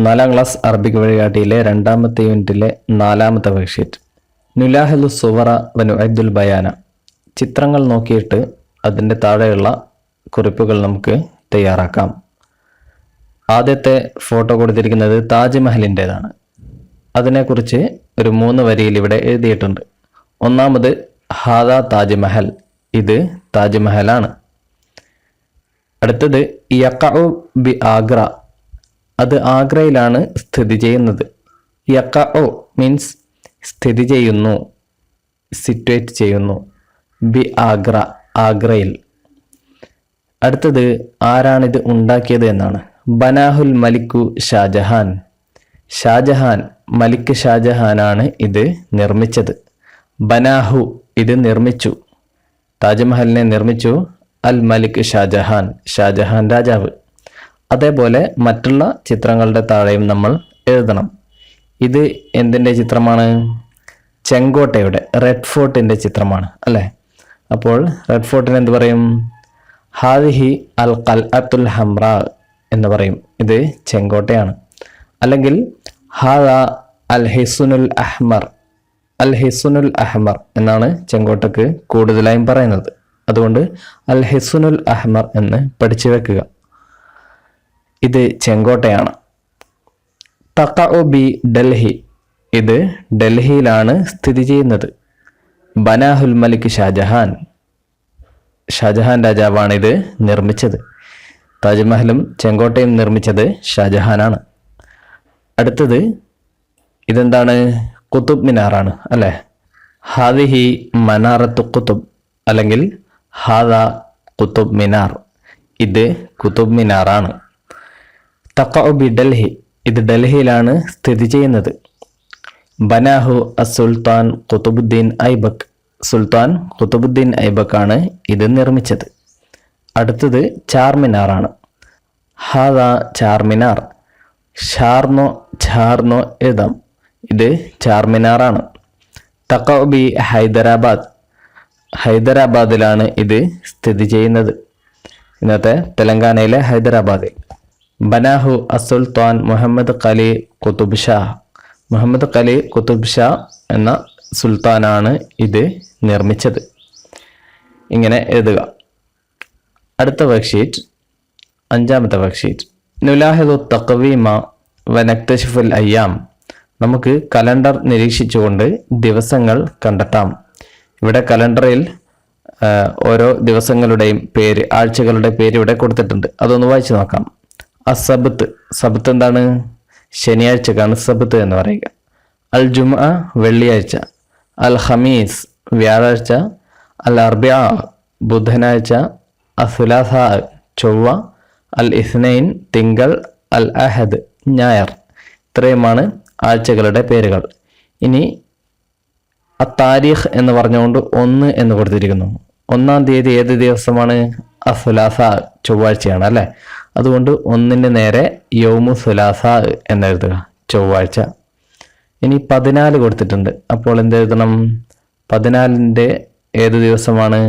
4ാം class Arabic വഴികാട്ടിയിലെ 2ാമത്തെ യൂണിറ്റിലെ 4ാമത്തെ worksheet. നുലാഹിലു സുവറ വനുഅദ്ദുൽ ബയാന. ചിത്രങ്ങൾ നോക്കിയിട്ട് അതിൻ്റെ താഴെയുള്ള കുറിപ്പുകൾ നമുക്ക് തയ്യാറാക്കാം. ആദ്യത്തെ ഫോട്ടോ കൊടുത്തിരിക്കുന്നത് താജ്മഹലിൻ്റെതാണ്. അതിനെക്കുറിച്ച് ഒരു 3 വരിയിൽ ഇവിടെ എഴുതിയിട്ടുണ്ട്. ഒന്നാമത് ഹാദാ താജ്മഹൽ, ഇത് താജ്മഹലാണ്. അടുത്തത് യഖഉ ബി ആഗ്ര, അത് ആഗ്രയിലാണ് സ്ഥിതി ചെയ്യുന്നത്. യഖഉ മീൻസ് സ്ഥിതി ചെയ്യുന്നു, സിറ്റുവേറ്റ് ചെയ്യുന്നു. ബി ആഗ്ര, ആഗ്രയിൽ. അടുത്തത് ആരാണിത് ഉണ്ടാക്കിയത് എന്നാണ്. ബനാഹുൽ മലിക്കു ഷാജഹാൻ, ഷാജഹാൻ മലിക് ഷാജഹാനാണ് ഇത് നിർമ്മിച്ചത്. ബനാഹു ഇത് നിർമ്മിച്ചു, താജ്മഹലിനെ നിർമ്മിച്ചു അൽ മലിക് ഷാജഹാൻ, ഷാജഹാൻ രാജാവ്. അതേപോലെ മറ്റുള്ള ചിത്രങ്ങളുടെ താഴെയും നമ്മൾ എഴുതണം. ഇത് എന്തിൻ്റെ ചിത്രമാണ്? ചെങ്കോട്ടയുടെ, റെഡ് ഫോർട്ടിൻ്റെ ചിത്രമാണ് അല്ലേ? അപ്പോൾ റെഡ് ഫോർട്ടിന് എന്ത് പറയും? ഹാദിഹി അൽ ഖൽഅത്തുൽ ഹംറ എന്ന് പറയും. ഇത് ചെങ്കോട്ടയാണ്. അല്ലെങ്കിൽ ഹാദ അൽ ഹിസ്നുൽ അഹ്മർ, അൽ ഹിസ്നുൽ അഹ്മർ എന്നാണ് ചെങ്കോട്ടക്ക് കൂടുതലായും പറയുന്നത്. അതുകൊണ്ട് അൽ ഹിസ്നുൽ അഹ്മർ എന്ന് പഠിച്ചു വെക്കുക. ഇത് ചെങ്കോട്ടയാണ്. തഖഉ ബി ഡൽഹി, ഇത് ഡൽഹിയിലാണ് സ്ഥിതി ചെയ്യുന്നത്. ബനാഹുൽ മലിക് ഷാജഹാൻ, ഷാജഹാൻ രാജാവാണ് ഇത് നിർമ്മിച്ചത്. താജ്മഹലും ചെങ്കോട്ടയും നിർമ്മിച്ചത് ഷാജഹാനാണ്. അടുത്തത് ഇതെന്താണ്? കുത്തുബ് മിനാറാണ് അല്ലേ? ഹാദിഹി മനാറത്തു കുത്തുബ് അല്ലെങ്കിൽ ഹാദ കുത്തുബ് മിനാർ, ഇത് കുത്തുബ് മിനാറാണ്. തഖഉ ബി ഡൽഹി, ഇത് ഡൽഹിയിലാണ് സ്ഥിതി ചെയ്യുന്നത്. ബനാഹു അസുൽത്താൻ ഖുതുബുദ്ദീൻ ഐബക്, സുൽത്താൻ ഖുതുബുദ്ദീൻ ഐബക് ആണ് ഇത് നിർമ്മിച്ചത്. അടുത്തത് ചാർമിനാറാണ്. ഹാദ ചാർമിനാർ, ഷാർനോ ഛാർനോ എഴുതാം. ഇത് ചാർമിനാറാണ്. തഖഉ ബി ഹൈദരാബാദ്, ഹൈദരാബാദിലാണ് ഇത് സ്ഥിതി ചെയ്യുന്നത്. ഇന്നത്തെ തെലങ്കാനയിലെ ഹൈദരാബാദിൽ. ബനാഹു അസുൽത്താൻ മുഹമ്മദ് ഖലി ഖുതുബ് ഷാ, മുഹമ്മദ് ഖലി ഖുതുബ് ഷാ എന്ന സുൽത്താനാണ് ഇത് നിർമ്മിച്ചത്. ഇങ്ങനെ എഴുതുക. അടുത്ത വർക്ക്ഷീറ്റ്, 5ാമത്തെ വർക്ക്ഷീറ്റ്. നുലാഹിദു തഖ്വീമ വനക്തശിഫുൽ അയ്യാം. നമുക്ക് കലണ്ടർ നിരീക്ഷിച്ചുകൊണ്ട് ദിവസങ്ങൾ കണ്ടെത്താം. ഇവിടെ കലണ്ടറിൽ ഓരോ ദിവസങ്ങളുടെയും പേര്, ആഴ്ചകളുടെ പേര് ഇവിടെ കൊടുത്തിട്ടുണ്ട്. അതൊന്ന് വായിച്ചു നോക്കാം. അസബത്ത്, സബത്ത് എന്താണ്? ശനിയാഴ്ചക്കാണ് സബത്ത് എന്ന് പറയുക. അൽ ജുമുഅ വെള്ളിയാഴ്ച. അൽ ഖമീസ് വ്യാഴാഴ്ച. അൽ അർബിഅ ബുധനാഴ്ച. അസുലാസ ചൊവ്വ. അൽ ഇസ്നൈൻ തിങ്കൾ. അൽ അഹദ് ഞായർ. ഇത്രയുമാണ് ആഴ്ചകളുടെ പേരുകൾ. ഇനി താരീഖ് എന്ന് പറഞ്ഞുകൊണ്ട് 1 എന്ന് കൊടുത്തിരിക്കുന്നു. 1-ാം തീയതി ഏത് ദിവസമാണ്? അസുലാസ ചൊവ്വാഴ്ചയാണ് അല്ലേ? അതുകൊണ്ട് 1-ന് നേരെ യൗമു സുലാസ എന്നെഴുതുക, ചൊവ്വാഴ്ച. ഇനി 14 കൊടുത്തിട്ടുണ്ട്. അപ്പോൾ എന്തെഴുതണം? 14ൻ്റെ ഏത് ദിവസമാണ്?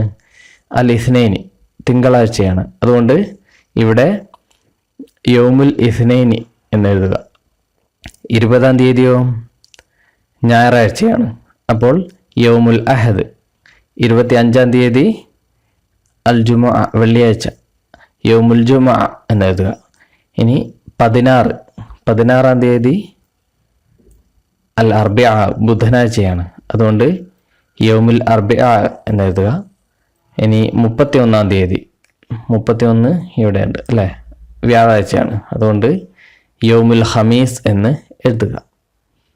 അൽ ഇസ്നൈനി തിങ്കളാഴ്ചയാണ്. അതുകൊണ്ട് ഇവിടെ യൗമുൽ ഇസ്നൈനി എന്നെഴുതുക. 20-ാം തീയതിയോ? ഞായറാഴ്ചയാണ്. അപ്പോൾ യൗമുൽ അഹദ്. 25-ാം തീയതി അൽ ജുമുഅ വെള്ളിയാഴ്ച, യൗമുൽ ജുമുഅ എന്നെഴുതുക. ഇനി 16-ാം തീയതി അൽ അർബിഅ ബുധനാഴ്ചയാണ്. അതുകൊണ്ട് യൗമുൽ അർബിഅ എന്നെഴുതുക. ഇനി 31-ാം തീയതി, 31 ഇവിടെയുണ്ട് അല്ലേ? വ്യാഴാഴ്ചയാണ്. അതുകൊണ്ട് യൗമുൽ ഖമീസ് എന്ന് എഴുതുക.